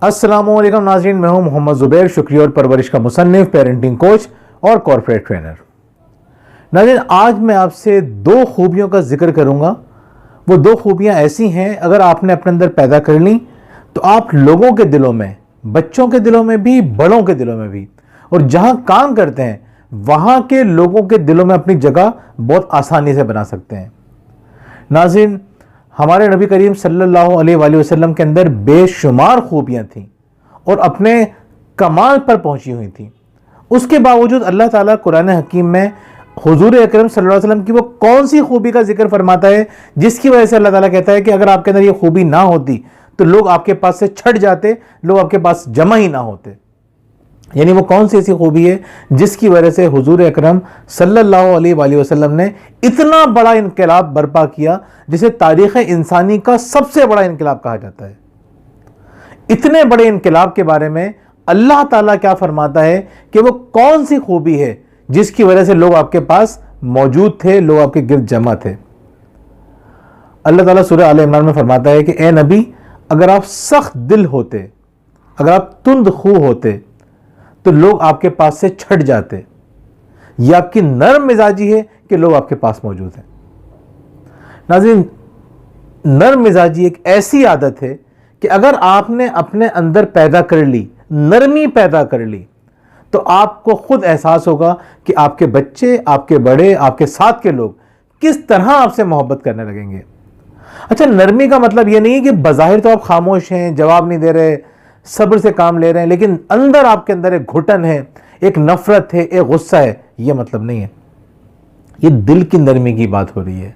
अस्सलामुअलैकुम नाज़रीन, मैं हूं मोहम्मद ज़ुबैर, शुक्रिया और परवरिश का मुसन्निफ, पेरेंटिंग कोच और कॉर्पोरेट ट्रेनर। नाज़रीन, आज मैं आपसे दो खूबियों का जिक्र करूंगा। वो दो खूबियां ऐसी हैं, अगर आपने अपने अंदर पैदा कर ली तो आप लोगों के दिलों में, बच्चों के दिलों में भी, बड़ों के दिलों में भी, और जहां काम करते हैं वहां के लोगों के दिलों में अपनी जगह बहुत आसानी से बना सकते हैं। नाज़रीन, हमारे नबी करीम सल्लल्लाहु अलैहि वसल्लम के अंदर बेशुमार खूबियां थीं और अपने कमाल पर पहुंची हुई थीं। उसके बावजूद अल्लाह ताला कुरान हकीम में हुजूर अकरम सल्लल्लाहु अलैहि वसल्लम की वो कौन सी खूबी का जिक्र फरमाता है जिसकी वजह से अल्लाह ताला कहता है कि अगर आपके अंदर ये खूबी ना होती तो लोग आपके पास से छट जाते, लोग आपके पास जमा ही ना होते। यानी वो कौन सी ऐसी खूबी है जिसकी वजह से हुजूर अकरम सल्लल्लाहु अलैहि वसल्लम ने इतना बड़ा इनकलाब बर्पा किया, जिसे तारीख़ इंसानी का सबसे बड़ा इनकलाब कहा जाता है। इतने बड़े इनकलाब के बारे में अल्लाह ताला क्या फरमाता है कि वो कौन सी खूबी है जिसकी वजह से लोग आपके पास मौजूद थे, लोग आपके गिर्द जमा थे। अल्लाह ताला सूरह आल इमरान में फरमाता है कि ए नबी, अगर आप सख्त दिल होते, अगर आप तुंद खू होते तो लोग आपके पास से छट जाते। यह आपकी नर्म मिजाजी है कि लोग आपके पास मौजूद हैं। नाज़रीन, नर्म मिजाजी एक ऐसी आदत है कि अगर आपने अपने अंदर पैदा कर ली, नरमी पैदा कर ली, तो आपको खुद एहसास होगा कि आपके बच्चे, आपके बड़े, आपके साथ के लोग किस तरह आपसे मोहब्बत करने लगेंगे। अच्छा, नरमी का मतलब यह नहीं है कि बज़ाहिर तो आप खामोश हैं, जवाब नहीं दे रहे, सब्र से काम ले रहे हैं, लेकिन अंदर आपके अंदर एक घुटन है, एक नफरत है, एक गुस्सा है। यह मतलब नहीं है। यह दिल की नरमी की बात हो रही है।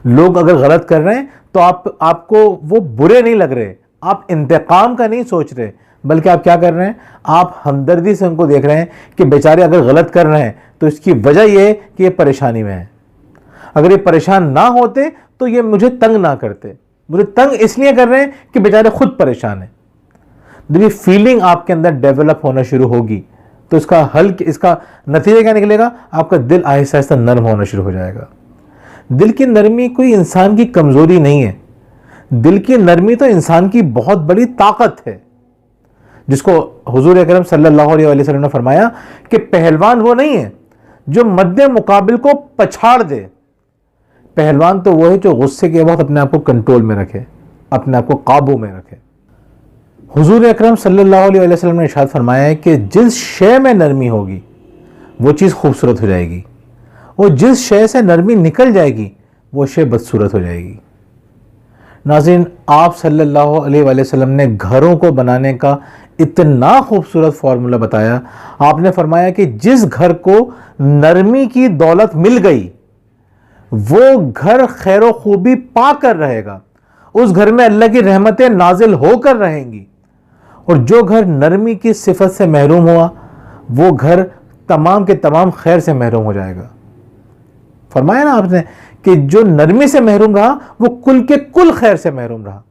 लोग अगर गलत कर रहे हैं तो आपको वो बुरे नहीं लग रहे, आप इंतकाम का नहीं सोच रहे, बल्कि आप क्या कर रहे हैं, आप हमदर्दी से उनको देख रहे हैं कि बेचारे अगर गलत कर रहे हैं तो इसकी वजह यह है कि ये परेशानी में है। अगर ये परेशान ना होते तो ये मुझे तंग ना करते। मुझे तंग इसलिए कर रहे हैं कि बेचारे खुद परेशान हैं। जब ये फीलिंग आपके अंदर डेवलप होना शुरू होगी तो इसका नतीजा क्या निकलेगा, आपका दिल आहिस्ता आहिस्ता नर्म होना शुरू हो जाएगा। दिल की नरमी कोई इंसान की कमजोरी नहीं है। दिल की नरमी तो इंसान की बहुत बड़ी ताकत है, जिसको हुजूर अकरम सल्लल्लाहु अलैहि वसल्लम ने फरमाया कि पहलवान वो नहीं है जो मद्दे मुकाबिल को पछाड़ दे। पहलवान तो वो है जो गुस्से के वक्त अपने आप को कंट्रोल में रखे, अपने आप को काबू में रखे। हुजूर अकरम सल्लल्लाहु अलैहि वसल्लम ने इरशाद फरमाया है कि जिस शय में नरमी होगी वो चीज़ खूबसूरत हो जाएगी, और जिस शय से नरमी निकल जाएगी वो शय बदसूरत हो जाएगी। नाज़रीन, आप सल्लल्लाहु अलैहि वसल्लम ने घरों को बनाने का इतना खूबसूरत फार्मूला बताया। आपने फरमाया कि जिस घर को नरमी की दौलत मिल गई वो घर खैर खूबी पाकर रहेगा, उस घर में अल्लाह की रहमतें नाजिल होकर रहेंगी। और जो घर नरमी की सिफत से महरूम हुआ वो घर तमाम के तमाम खैर से महरूम हो जाएगा। फरमाया ना आपने कि जो नरमी से महरूम रहा वो कुल के कुल खैर से महरूम रहा,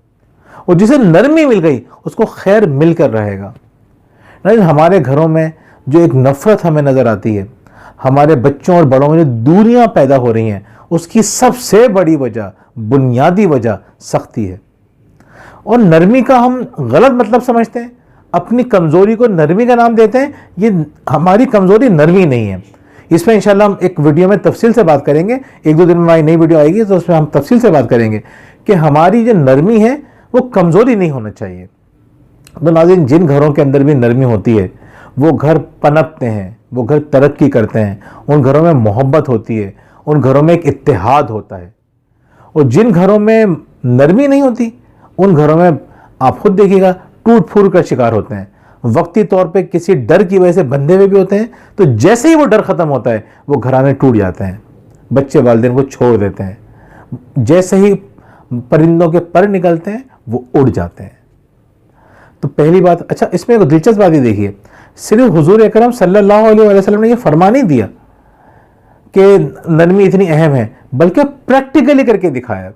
और जिसे नरमी मिल गई उसको खैर मिलकर रहेगा। नहीं, हमारे घरों में जो एक नफरत हमें नजर आती है, हमारे बच्चों और बड़ों में जो दूरियां पैदा हो रही हैं, उसकी सबसे बड़ी वजह, बुनियादी वजह सख्ती है। और नरमी का हम गलत मतलब समझते हैं, अपनी कमजोरी को नरमी का नाम देते हैं। ये हमारी कमजोरी नरमी नहीं है। इसमें इंशाल्लाह हम एक वीडियो में तफसील से बात करेंगे। एक दो दिन में हमारी नई वीडियो आएगी तो उसमें हम तफसील से बात करेंगे कि हमारी जो नरमी है वो कमजोरी नहीं होना चाहिए। तो नाज़रीन, जिन घरों के अंदर भी नरमी होती है वो घर पनपते हैं, वो घर तरक्की करते हैं, उन घरों में मोहब्बत होती है, उन घरों में एक इत्तेहाद होता है। और जिन घरों में नरमी नहीं होती उन घरों में आप खुद देखिएगा टूट फूट का शिकार होते हैं, वक्ती तौर पे किसी डर की वजह से बंधे हुए भी होते हैं। तो जैसे ही वो डर खत्म होता है वो घराने टूट जाते हैं, बच्चे वालिदैन को छोड़ देते हैं, जैसे ही परिंदों के पर निकलते हैं वो उड़ जाते हैं। तो पहली बात, अच्छा इसमें एक दिलचस्प बात ही देखिए, सिर्फ हुजूर अकरम सल्लल्लाहु अलैहि वसल्लम ने ये फरमा नहीं दिया कि नरमी इतनी अहम है, बल्कि प्रैक्टिकली करके दिखाया।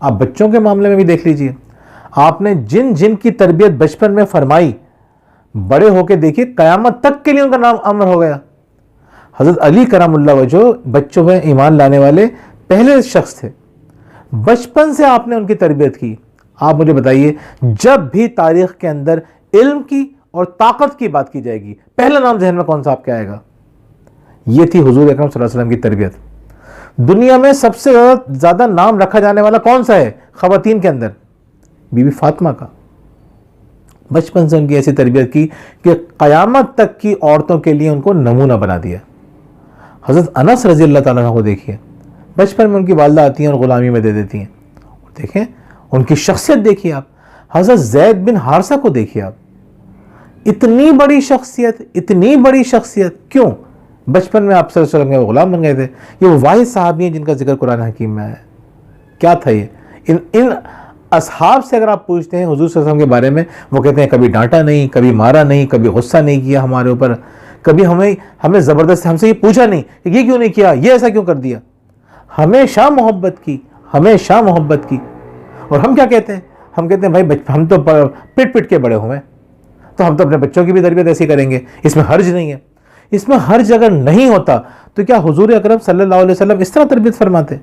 आप बच्चों के मामले में भी देख लीजिए, आपने जिन जिन की तरबियत बचपन में फरमाई, बड़े होके देखिए कयामत तक के लिए उनका नाम अमर हो गया। हजरत अली करमुल्लाह वजह बच्चों में ईमान लाने वाले पहले शख्स थे। बचपन से आपने उनकी तरबियत की। आप मुझे बताइए, जब भी तारीख के अंदर इल्म की और ताकत की बात की जाएगी, पहला नाम जहन में कौन सा आपके आएगा? यह थी हुजूर अकरम सल्लल्लाहु अलैहि वसल्लम की तरबियत। दुनिया में सबसे ज्यादा नाम रखा जाने वाला कौन सा है खवातीन के अंदर? बीबी फातिमा का। बचपन से उनकी ऐसी तरबियत की कि क़यामत तक की औरतों के लिए उनको नमूना बना दिया। हज़रत अनस रज़ी अल्लाह ताला अन्हु को देखिए, बचपन में उनकी वालदा आती हैं और ग़ुलामी में दे देती हैं। देखें उनकी शख्सियत देखिए आप। हज़रत ज़ैद बिन हारिसा को देखिए आप, इतनी बड़ी शख्सियत, इतनी बड़ी शख्सियत, क्यों? बचपन में आप सल्लल्लाहु अलैहि वसल्लम के ग़ुलाम बन गए थे। ये वो वाहिद सहाबी हैं जिनका जिक्र कुरान हकीम में है। क्या था ये? इन असहाब से अगर आप पूछते हैं हुजूर सल्लल्लाहु अलैहि वसल्लम के बारे में, वो कहते हैं कभी डांटा नहीं, कभी मारा नहीं, कभी गुस्सा नहीं किया हमारे ऊपर, कभी हमें ज़बरदस्त हमसे ये पूछा नहीं कि ये क्यों नहीं किया, ये ऐसा क्यों कर दिया। हमेशा मोहब्बत की, हमेशा मोहब्बत की। और हम क्या कहते हैं? हम कहते हैं भाई हम तो पिट पिट के बड़े हुए, तो हम तो अपने बच्चों की भी तरबियत ऐसी करेंगे, इसमें हर्ज नहीं है। इसमें हर्ज अगर नहीं होता तो क्या हुजूर अकरम सल्लल्लाहु अलैहि वसल्लम इस तरह तरबियत फरमाते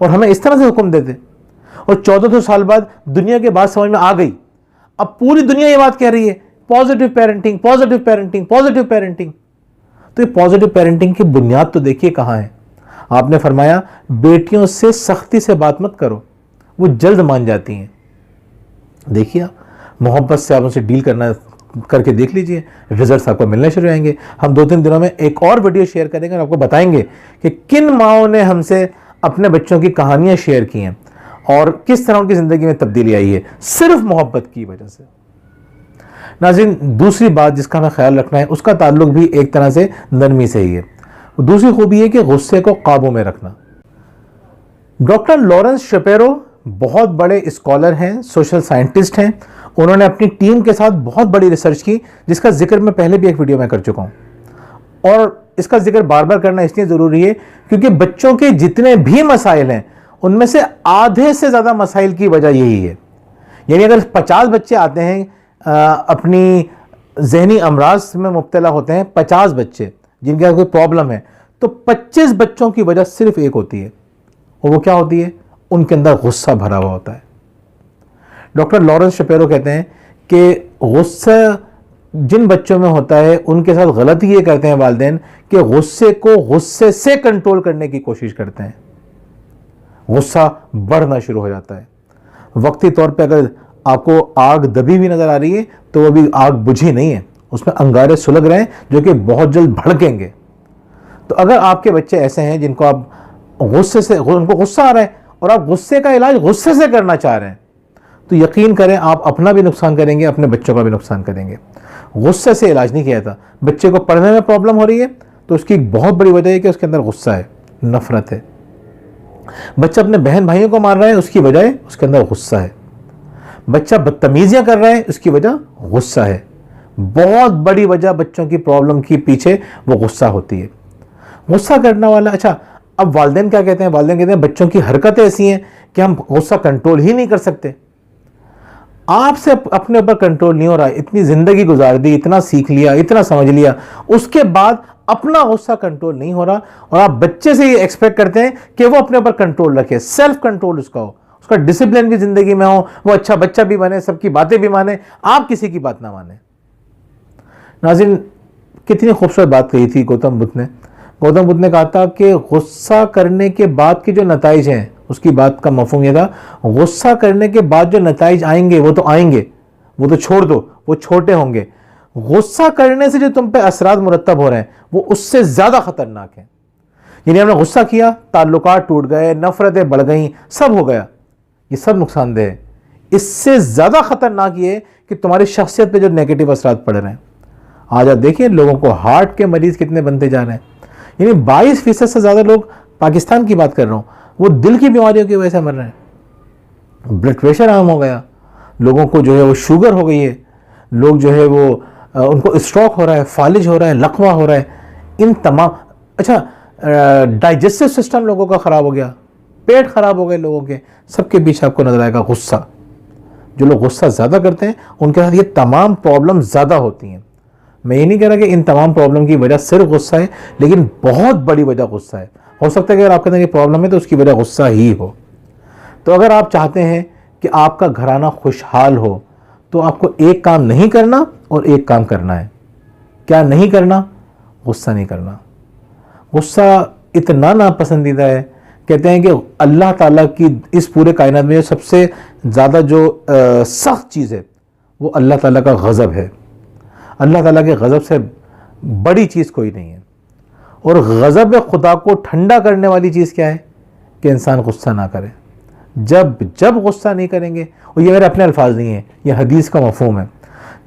और हमें इस तरह से हुक्म देते? और 1400 साल बाद दुनिया के बात समझ में आ गई, अब पूरी दुनिया ये बात कह रही है positive parenting, positive parenting, positive parenting. तो ये पॉजिटिव पेरेंटिंग की बुनियाद तो देखिए कहाँ है। आपने फरमाया बेटियों से सख्ती से बात मत करो, वो जल्द मान जाती हैं। देखिए मोहब्बत से आप उनसे डील करके देख लीजिए, रिजल्ट्स आपको मिलने शुरू हो जाएंगे। हम 2-3 दिनों में एक और वीडियो शेयर करेंगे और आपको बताएंगे कि किन माओं ने हमसे अपने बच्चों की कहानियां शेयर की हैं और किस तरह उनकी जिंदगी में तब्दीली आई है सिर्फ मोहब्बत की वजह से। नाज़रीन, दूसरी बात जिसका हमें ख्याल रखना है उसका ताल्लुक भी एक तरह से नरमी से ही है। दूसरी खूबी है कि गुस्से को काबू में रखना। डॉक्टर लॉरेंस शपेरो बहुत बड़े स्कॉलर हैं, सोशल साइंटिस्ट हैं। उन्होंने अपनी टीम के साथ बहुत बड़ी रिसर्च की जिसका जिक्र मैं पहले भी एक वीडियो में कर चुका हूं और इसका जिक्र बार बार करना इसलिए जरूरी है क्योंकि बच्चों के जितने भी मसाइल हैं उनमें से आधे से ज्यादा मसाइल की वजह यही है। यानी अगर 50 बच्चे आते हैं अपनी जहनी अमराज में मुब्तला होते हैं, 50 बच्चे जिनके कोई प्रॉब्लम है, तो 25 बच्चों की वजह सिर्फ एक होती है और वो क्या होती है? उनके अंदर गुस्सा भरा हुआ होता है। डॉक्टर लॉरेंस शपेरो कहते हैं कि गुस्सा जिन बच्चों में होता है उनके साथ गलती ये करते हैं वालिदैन कि गुस्से को गुस्से से कंट्रोल करने की कोशिश करते हैं। गुस्सा बढ़ना शुरू हो जाता है। वक्ती तौर पे अगर आपको आग दबी हुई नजर आ रही है तो वो भी आग बुझी नहीं है, उसमें अंगारे सुलग रहे हैं जो कि बहुत जल्द भड़केंगे। तो अगर आपके बच्चे ऐसे हैं जिनको आप गुस्से से, उनको गुस्सा आ रहा है और आप गुस्से का इलाज गुस्से से करना चाह रहे हैं, तो यकीन करें आप अपना भी नुकसान करेंगे, अपने बच्चों का भी नुकसान करेंगे। गुस्से से इलाज नहीं किया जाता। बच्चे को पढ़ने में प्रॉब्लम हो रही है तो उसकी एक बहुत बड़ी वजह है कि उसके अंदर गुस्सा है, नफरत है। बच्चा अपने बहन भाइयों को मार रहा है, उसकी वजह उसके अंदर गुस्सा है। बच्चा बदतमीजियां कर रहा है, उसकी वजह गुस्सा है। बहुत बड़ी वजह बच्चों की प्रॉब्लम के पीछे वो गुस्सा होती है। गुस्सा करने वाला, अच्छा अब वालिदैन क्या कहते हैं? वालिदैन कहते हैं बच्चों की हरकतें ऐसी हैं कि हम गुस्सा कंट्रोल ही नहीं कर सकते। आपसे अपने ऊपर कंट्रोल नहीं हो रहा, इतनी जिंदगी गुजार दी, इतना सीख लिया, इतना समझ लिया, उसके बाद अपना गुस्सा कंट्रोल नहीं हो रहा और आप बच्चे से ये एक्सपेक्ट करते हैं कि वो अपने ऊपर कंट्रोल रखे, सेल्फ कंट्रोल उसका हो, उसका डिसिप्लिन भी जिंदगी में हो, वो अच्छा बच्चा भी बने, सबकी बातें भी माने, आप किसी की बात ना माने। नाज़रीन, कितनी खूबसूरत बात कही थी गौतम बुद्ध ने। गौतम बुद्ध ने कहा था कि गुस्सा करने के बाद के जो नताइज हैं, उसकी बात का मफहूम यह था, गुस्सा करने के बाद जो नताइज आएंगे वो तो आएंगे, वो तो छोड़ दो, वो छोटे होंगे। गुस्सा करने से जो तुम पे असरात मुरत्तब हो रहे हैं वो उससे ज्यादा खतरनाक है। यानी हमने गुस्सा किया, ताल्लुकात टूट गए, नफरतें बढ़ गई, सब हो गया, ये सब नुकसानदेह है। इससे ज्यादा खतरनाक ये कि तुम्हारी शख्सियत पे जो नेगेटिव असरात पड़ रहे हैं। आज आप देखिए लोगों को हार्ट के मरीज कितने बनते जा रहे हैं। यानी 22% से ज्यादा लोग, पाकिस्तान की बात कर रहा हूं, वो दिल की बीमारियों की वजह से मर रहे हैं। ब्लड प्रेशर आम हो गया, लोगों को जो है वो शुगर हो गई है, लोग जो है वो उनको स्ट्रोक हो रहा है, फालिज हो रहा है, लकवा हो रहा है, इन तमाम, अच्छा डाइजेस्टिव सिस्टम लोगों का खराब हो गया, पेट खराब हो गए लोगों के, सबके बीच आपको नजर आएगा गुस्सा। जो लोग गुस्सा ज्यादा करते हैं उनके साथ ये तमाम प्रॉब्लम ज्यादा होती हैं। मैं ये नहीं कह रहा कि इन तमाम प्रॉब्लम की वजह सिर्फ गुस्सा है, लेकिन बहुत बड़ी वजह गुस्सा है। हो सकता है कि अगर आपके अंदर ये प्रॉब्लम है तो उसकी वजह गुस्सा ही हो। तो अगर आप चाहते हैं कि आपका घराना खुशहाल हो तो आपको एक काम नहीं करना और एक काम करना है। क्या नहीं करना? गुस्सा नहीं करना। गुस्सा इतना नापसंदीदा है, कहते हैं कि अल्लाह ताला की इस पूरे कायनात में सबसे ज़्यादा जो सख्त चीज़ है वो अल्लाह ताला का गज़ब है। अल्लाह ताला के गज़ब से बड़ी चीज़ कोई नहीं है। और गज़ब खुदा को ठंडा करने वाली चीज़ क्या है? कि इंसान गुस्सा ना करे। जब जब गुस्सा नहीं करेंगे, और ये मेरे अपने अल्फाज नहीं है, ये हदीस का मफ़हूम है,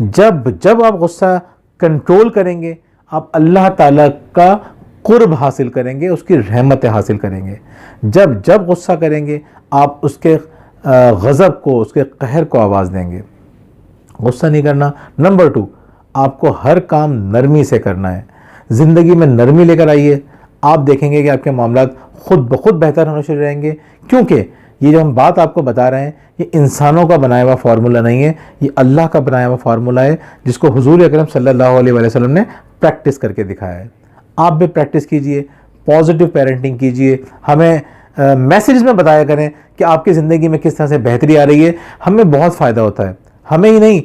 जब जब आप गुस्सा कंट्रोल करेंगे आप अल्लाह ताला का कुर्ब हासिल करेंगे, उसकी रहमतें हासिल करेंगे। जब जब गुस्सा करेंगे आप उसके गज़ब को, उसके कहर को आवाज़ देंगे। गुस्सा नहीं करना। नंबर 2, आपको हर काम नरमी से करना है। ज़िंदगी में नरमी लेकर आइए, आप देखेंगे कि आपके मामलात खुद ब खुद बेहतर होने शुरू रहेंगे। क्योंकि ये जो हम बात आपको बता रहे हैं ये इंसानों का बनाया हुआ फार्मूला नहीं है, ये अल्लाह का बनाया हुआ फार्मूला है, जिसको हुजूर अकरम सल्लल्लाहु अलैहि वसल्लम ने प्रैक्टिस करके दिखाया है। आप भी प्रैक्टिस कीजिए, पॉजिटिव पेरेंटिंग कीजिए। हमें मैसेज में बताया करें कि आपकी ज़िंदगी में किस तरह से बेहतरी आ रही है। हमें बहुत फ़ायदा होता है, हमें ही नहीं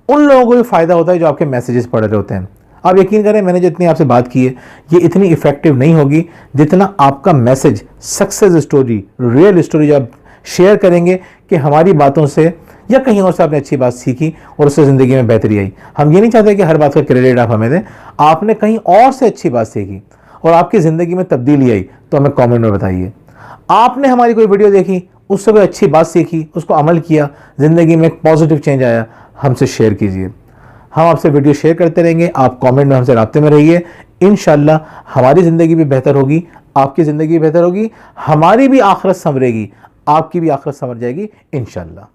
उन लोगों को भी फ़ायदा होता है जो आपके मैसेजेस पढ़ रहे होते हैं। आप यकीन करें, मैंने जितनी आपसे बात की है ये इतनी इफ़ेक्टिव नहीं होगी जितना आपका message, success story, real story जो आप शेयर करेंगे कि हमारी बातों से या कहीं और से आपने अच्छी बात सीखी और उससे ज़िंदगी में बेहतरी आई। हम ये नहीं चाहते कि हर बात का क्रेडिट आप हमें दें। आपने कहीं और से अच्छी बात सीखी और आपकी ज़िंदगी में तब्दीली आई तो हमें कमेंट में बताइए। आपने हमारी कोई वीडियो देखी, उससे कोई अच्छी बात सीखी, उसको अमल किया, ज़िंदगी में एक पॉजिटिव चेंज आया, हमसे शेयर कीजिए। हम आपसे वीडियो शेयर करते रहेंगे, आप कमेंट में हमसे राब्ते में रहिए। इंशाल्लाह हमारी ज़िंदगी भी बेहतर होगी, आपकी ज़िंदगी भी बेहतर होगी, हमारी भी आखिरत संवरेगी, आपकी भी आखिरत संवर जाएगी इंशाल्लाह।